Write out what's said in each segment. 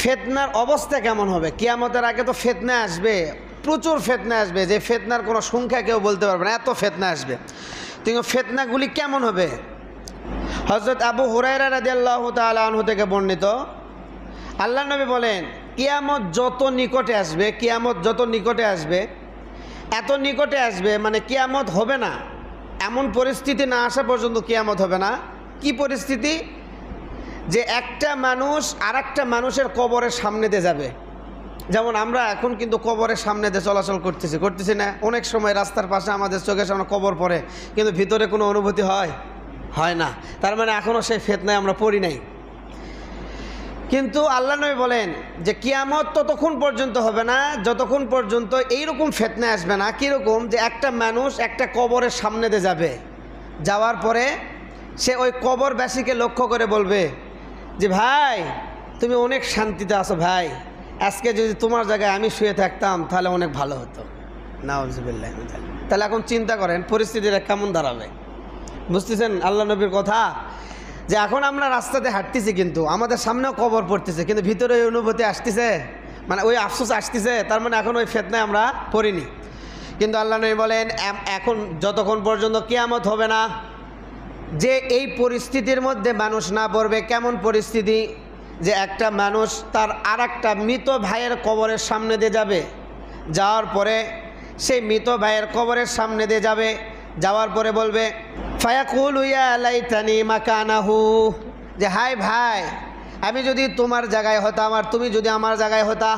ফিতনার অবস্থা কেমন হবে? কিয়ামতের আগে তো ফিতনা আসবে, প্রচুর ফিতনা আসবে, যে ফিতনার কোনো সংখ্যা কেউ বলতে পারবে না, এত ফিতনা আসবে। কিন্তু ফিতনাগুলি কেমন হবে? হযরত আবু হুরায়রা রাদিয়াল্লাহু তাআলা আনহু থেকে বর্ণিত, আল্লাহর নবী বলেন, কিয়ামত যত নিকটে আসবে, কিয়ামত যত নিকটে আসবে, এত নিকটে আসবে মানে কিয়ামত হবে না, এমন পরিস্থিতি না আসা পর্যন্ত কিয়ামত হবে না। কি পরিস্থিতি? যে একটা মানুষ আর একটা মানুষের কবরের সামনে দিয়ে যাবে। যেমন আমরা এখন কিন্তু কবরের সামনে দিয়ে চলাচল করতেছি না? অনেক সময় রাস্তার পাশে আমাদের চোখের সামনে কবর পড়ে, কিন্তু ভিতরে কোনো অনুভূতি হয় না। তার মানে এখনও সেই ফিতনায় আমরা পড়ি নাই। কিন্তু আল্লাহ নবী বলেন যে কিয়ামত ততক্ষণ পর্যন্ত হবে না যতক্ষণ পর্যন্ত এইরকম ফিতনা আসবে না। কীরকম? যে একটা মানুষ একটা কবরের সামনে দিয়ে যাবে, যাওয়ার পরে সে ওই কবরবাসীকে লক্ষ্য করে বলবে যে ভাই, তুমি অনেক শান্তিতে আছো ভাই, আজকে যদি তোমার জায়গায় আমি শুয়ে থাকতাম তাহলে অনেক ভালো হতো। নাউজুবিল্লাহ। তাহলে এখন চিন্তা করেন পরিস্থিতিটা কেমন দাঁড়াবে। বুঝতেছেন আল্লাহ নবীর কথা? যে এখন আমরা রাস্তাতে হাঁটতেছি, কিন্তু আমাদের সামনেও কবর পড়তেছে, কিন্তু ভিতরে ওই অনুভূতি আসতেছে, মানে ওই আফসোস আসতেছে। তার মানে এখন ওই ফিতনায় আমরা পড়িনি। কিন্তু আল্লাহ নবী বলেন, এখন যতক্ষণ পর্যন্ত কিয়ামত হবে না, যে এই পরিস্থিতির মধ্যে মানুষ না পড়বে। কেমন পরিস্থিতি? যে একটা মানুষ তার আর একটা মৃত ভাইয়ের কবরের সামনে দিয়ে যাবে, যাওয়ার পরে সেই মৃত ভাইয়ের কবরের সামনে দিয়ে যাবে, যাওয়ার পরে বলবে ফায়াকুলু ইয়া লাইতানি মাকানাহু, যে হাই ভাই, আমি যদি তোমার জায়গায় হতাম আর তুমি যদি আমার জায়গায় হতা,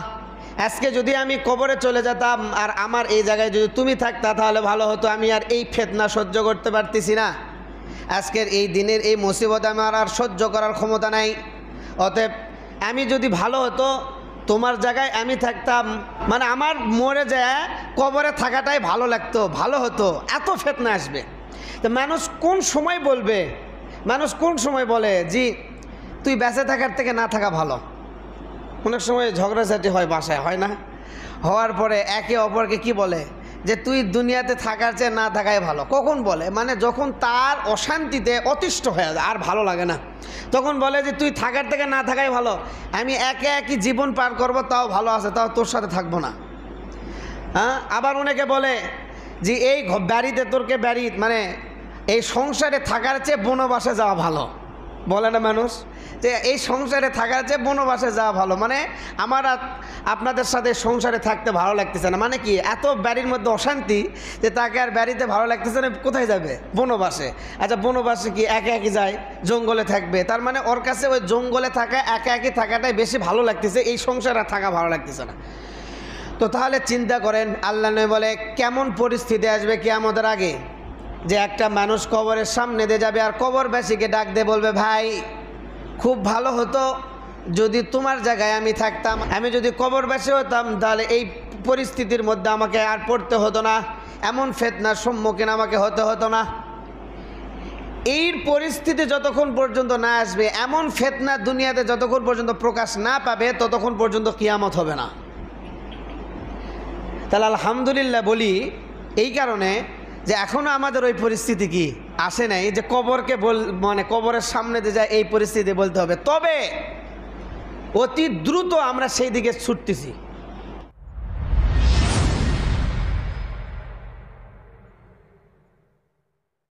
আজকে যদি আমি কবরে চলে যেতাম আর আমার এই জায়গায় যদি তুমি থাকতা তাহলে ভালো হতো। আমি আর এই ফিতনা সহ্য করতে পারতেছি না, আজকের এই দিনের এই মুসিবত আমার আর সহ্য করার ক্ষমতা নাই। অতএব আমি যদি ভালো হতো, তোমার জায়গায় আমি থাকতাম, মানে আমার মরে যায় কবরে থাকাটাই ভালো লাগতো, ভালো হতো। এত ফিতনা আসবে। তো মানুষ কোন সময় বলবে? মানুষ কোন সময় বলে জি তুই বেঁচে থাকার থেকে না থাকা ভালো? অনেক সময় ঝগড়াঝাটি হয় বাসায়, হয় না? হওয়ার পরে একে অপরকে কি বলে যে তুই দুনিয়াতে থাকার চেয়ে না থাকাই ভালো। কখন বলে? মানে যখন তার অশান্তিতে অতিষ্ঠ হয়ে যায়, আর ভালো লাগে না, তখন বলে যে তুই থাকার থেকে না থাকাই ভালো, আমি একে একই জীবন পার করব, তাও ভালো আছে, তাও তোর সাথে থাকবো না। হ্যাঁ, আবার অনেকে বলে যে এই বাড়িতে তোরকে বাড়ি, মানে এই সংসারে থাকার চেয়ে বনবাসে যাওয়া ভালো। বলে না মানুষ যে এই সংসারে থাকার চেয়ে বনবাসে যাওয়া ভালো, মানে আমার আপনাদের সাথে সংসারে থাকতে ভালো লাগতেছে না। মানে কি? এত বাড়ির মধ্যে অশান্তি যে তাকে আর বাড়িতে ভালো লাগতেছে না, কোথায় যাবে? বনবাসে। আচ্ছা, বনবাসে কি একে একই যায়? জঙ্গলে থাকবে। তার মানে ওর কাছে ওই জঙ্গলে থাকা, একে একই থাকাটাই বেশি ভালো লাগতেছে, এই সংসারে থাকা ভালো লাগতেছে না। তো তাহলে চিন্তা করেন, আল্লাহ নবী বলে কেমন পরিস্থিতি আসবে কিয়ামতের আগে, যে একটা মানুষ কবরের সামনে দিয়ে যাবে আর কবরবাসীকে ডাক দিয়ে বলবে ভাই, খুব ভালো হতো যদি তোমার জায়গায় আমি থাকতাম, আমি যদি কবরবাসী হতাম তাহলে এই পরিস্থিতির মধ্যে আমাকে আর পড়তে হতো না, এমন ফিতনার সম্মুখীন আমাকে হতে হতো না। এই পরিস্থিতি যতক্ষণ পর্যন্ত না আসবে, এমন ফিতনা দুনিয়াতে যতক্ষণ পর্যন্ত প্রকাশ না পাবে, ততক্ষণ পর্যন্ত কিয়ামত হবে না। তাহলে আলহামদুলিল্লাহ বলি এই কারণে যে এখনও আমাদের ওই পরিস্থিতি কি আসে নাই, যে কবরকে মানে কবরের সামনে দিয়ে যায় এই পরিস্থিতি বলতে হবে। তবে অতি দ্রুত আমরা সেই দিকে ছুটতেছি।